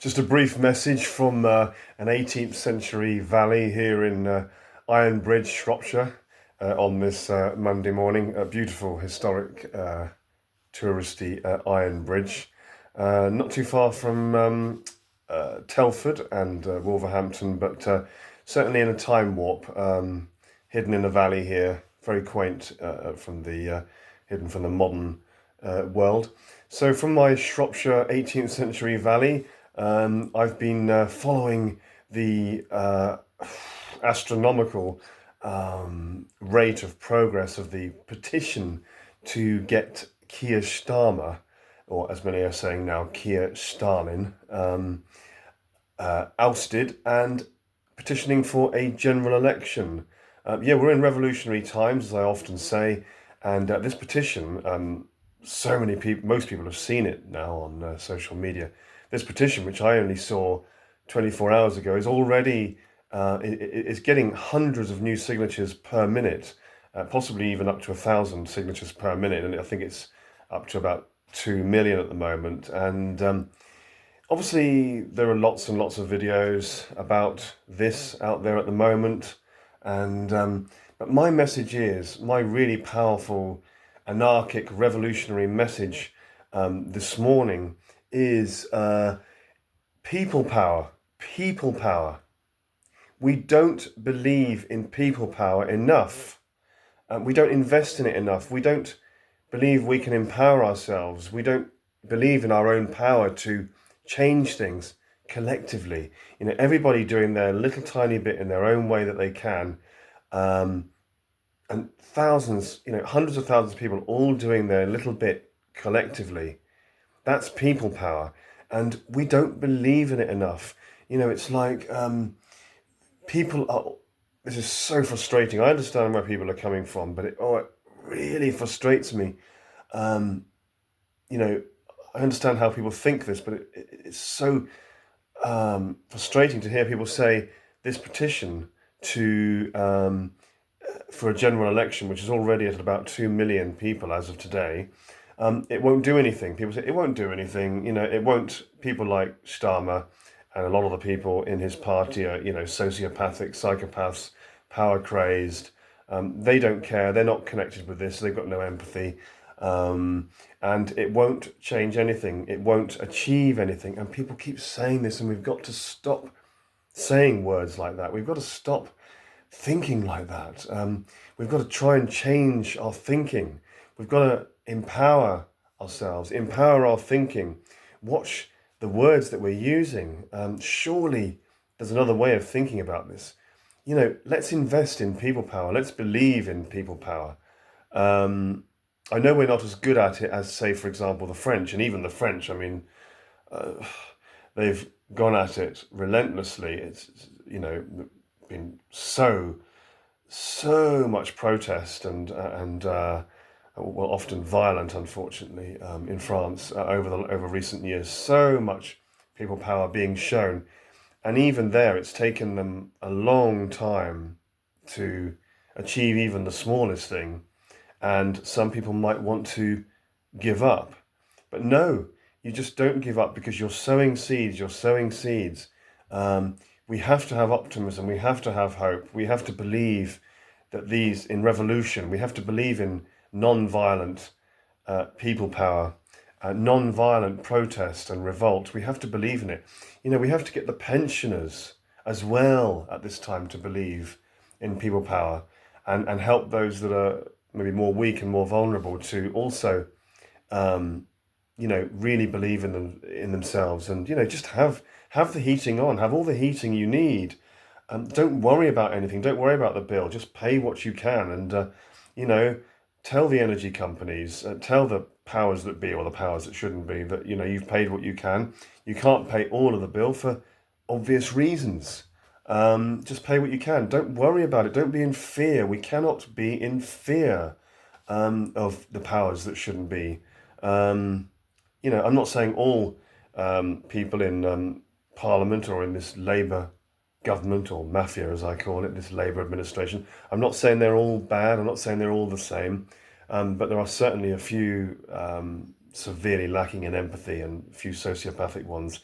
Just a brief message from an 18th century valley here in Ironbridge, Shropshire, on this Monday morning. A beautiful, historic, touristy iron bridge, not too far from Telford and Wolverhampton, but certainly in a time warp, hidden in a valley here, very quaint hidden from the modern world. So from my Shropshire 18th century valley, I've been following the astronomical rate of progress of the petition to get Keir Starmer, or as many are saying now, Keir Stalin, ousted, and petitioning for a general election. Yeah, we're in revolutionary times, as I often say, and this petition, so many people, most people have seen it now on social media. This petition, which I only saw 24 hours ago, is already is getting hundreds of new signatures per minute, possibly even up to 1,000 signatures per minute, and I think it's up to about 2 million at the moment. And obviously, there are lots and lots of videos about this out there at the moment, and but my message is, my really powerful, anarchic, revolutionary message this morning is people power. People power. We don't believe in people power enough. We don't invest in it enough. We don't believe we can empower ourselves. We don't believe in our own power to change things collectively. You know, everybody doing their little tiny bit in their own way that they can. And thousands, hundreds of thousands of people all doing their little bit collectively. That's people power. And we don't believe in it enough. It's like people are, this is so frustrating. I understand where people are coming from, but it really frustrates me. I understand how people think this, but it's so frustrating to hear people say this petition for a general election, which is already at about 2 million people as of today, it won't do anything. People say it won't do anything. It won't. People like Starmer and a lot of the people in his party are, sociopathic, psychopaths, power crazed. They don't care. They're not connected with this. They've got no empathy. And it won't change anything. It won't achieve anything. And people keep saying this, and we've got to stop saying words like that. We've got to stop thinking like that. We've got to try and change our thinking. We've got to empower ourselves, empower our thinking. Watch the words that we're using. Surely there's another way of thinking about this. Let's invest in people power. Let's believe in people power. I know we're not as good at it as, say, for example, the French. And even the French, they've gone at it relentlessly. It's been so much protest and often violent, unfortunately, in France over recent years. So much people power being shown, and even there, it's taken them a long time to achieve even the smallest thing. And some people might want to give up, but no, you just don't give up, because you're sowing seeds. You're sowing seeds. We have to have optimism. We have to have hope. We have to believe that in revolution, we have to believe in non-violent people power, non-violent protest and revolt. We have to believe in it. We have to get the pensioners as well at this time to believe in people power, and help those that are maybe more weak and more vulnerable to also, really believe in themselves, and just have the heating on, have all the heating you need. Don't worry about anything. Don't worry about the bill. Just pay what you can, and tell the energy companies, tell the powers that be, or the powers that shouldn't be, that you've paid what you can. You can't pay all of the bill for obvious reasons. Just pay what you can. Don't worry about it. Don't be in fear. We cannot be in fear of the powers that shouldn't be. I'm not saying all people in Parliament or in this Labour government, or mafia as I call it, this Labour administration, I'm not saying they're all bad. I'm not saying they're all the same. But there are certainly a few severely lacking in empathy, and a few sociopathic ones.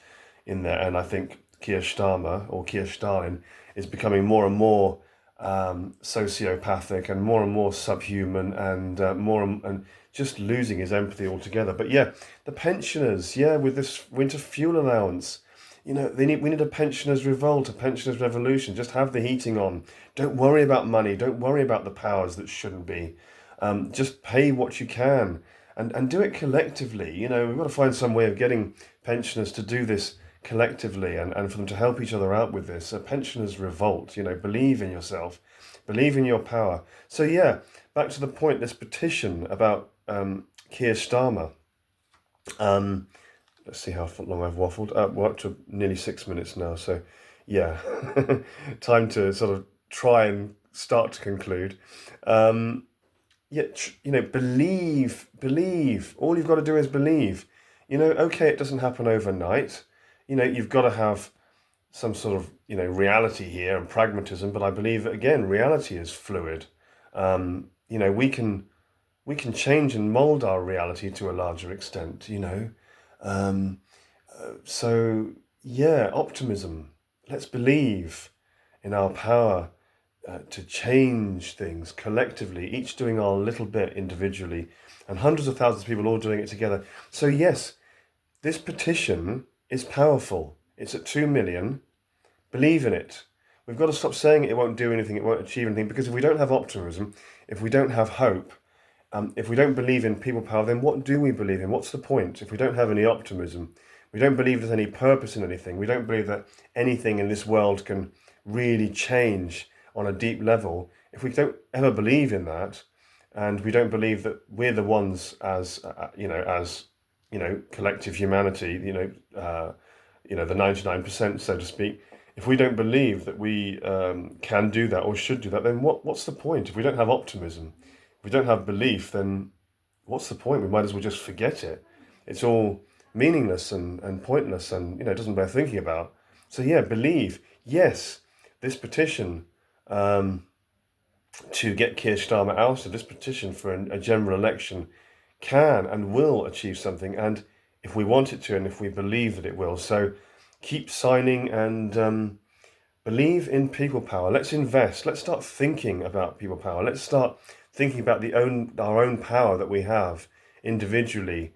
in there. And I think Keir Starmer or Keir Stalin is becoming more and more sociopathic and more subhuman and and just losing his empathy altogether. But yeah, the pensioners, yeah, with this winter fuel allowance, we need a pensioners' revolt, a pensioners' revolution. Just have the heating on. Don't worry about money. Don't worry about the powers that shouldn't be. Just pay what you can and do it collectively. We've got to find some way of getting pensioners to do this collectively and for them to help each other out with this. A pensioners' revolt, believe in yourself, believe in your power. So yeah, back to the point, this petition about Keir Starmer. Let's see how long I've waffled. We're up to nearly 6 minutes now. So yeah, time to sort of try and start to conclude. Yeah, believe. All you've got to do is believe. Okay, it doesn't happen overnight. You've got to have some sort of, reality here and pragmatism. But I believe that, again, reality is fluid. We can change and mold our reality to a larger extent, So, yeah, optimism. Let's believe in our power to change things collectively, each doing our little bit individually, and hundreds of thousands of people all doing it together. So yes, this petition is powerful. It's at 2 million. Believe in it. We've got to stop saying it won't do anything, it won't achieve anything, because if we don't have optimism, if we don't have hope, if we don't believe in people power, then what do we believe in? What's the point? If we don't have any optimism, we don't believe there's any purpose in anything, we don't believe that anything in this world can really change on a deep level, if we don't ever believe in that, and we don't believe that we're the ones as collective humanity, the 99%, so to speak, if we don't believe that we can do that or should do that, then what's the point? If we don't have optimism, if we don't have belief, then what's the point? We might as well just forget it. It's all meaningless and pointless, and it doesn't bear thinking about. So yeah, believe. Yes, this petition to get Keir Starmer ousted, this petition for a general election can and will achieve something, and if we want it to, and if we believe that it will. So keep signing and believe in people power. Let's invest. Let's start thinking about people power. Let's start thinking about our own power that we have individually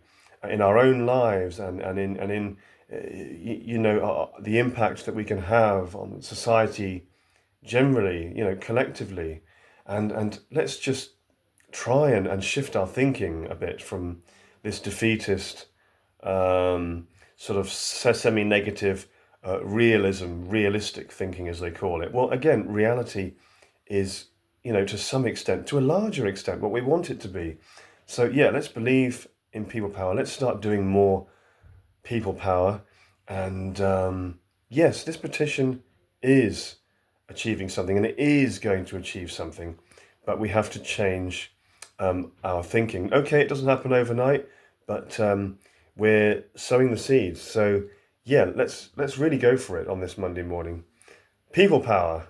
in our own lives and in the impact that we can have on society generally, collectively, and let's just try and shift our thinking a bit from this defeatist sort of semi-negative realistic thinking, as they call it. Well, again, reality is, to some extent, to a larger extent, what we want it to be. So yeah, let's believe in people power. Let's start doing more people power. And yes, this petition is achieving something, and it is going to achieve something, but we have to change our thinking. Okay, it doesn't happen overnight, but we're sowing the seeds. So yeah, let's really go for it on this Monday morning. People power.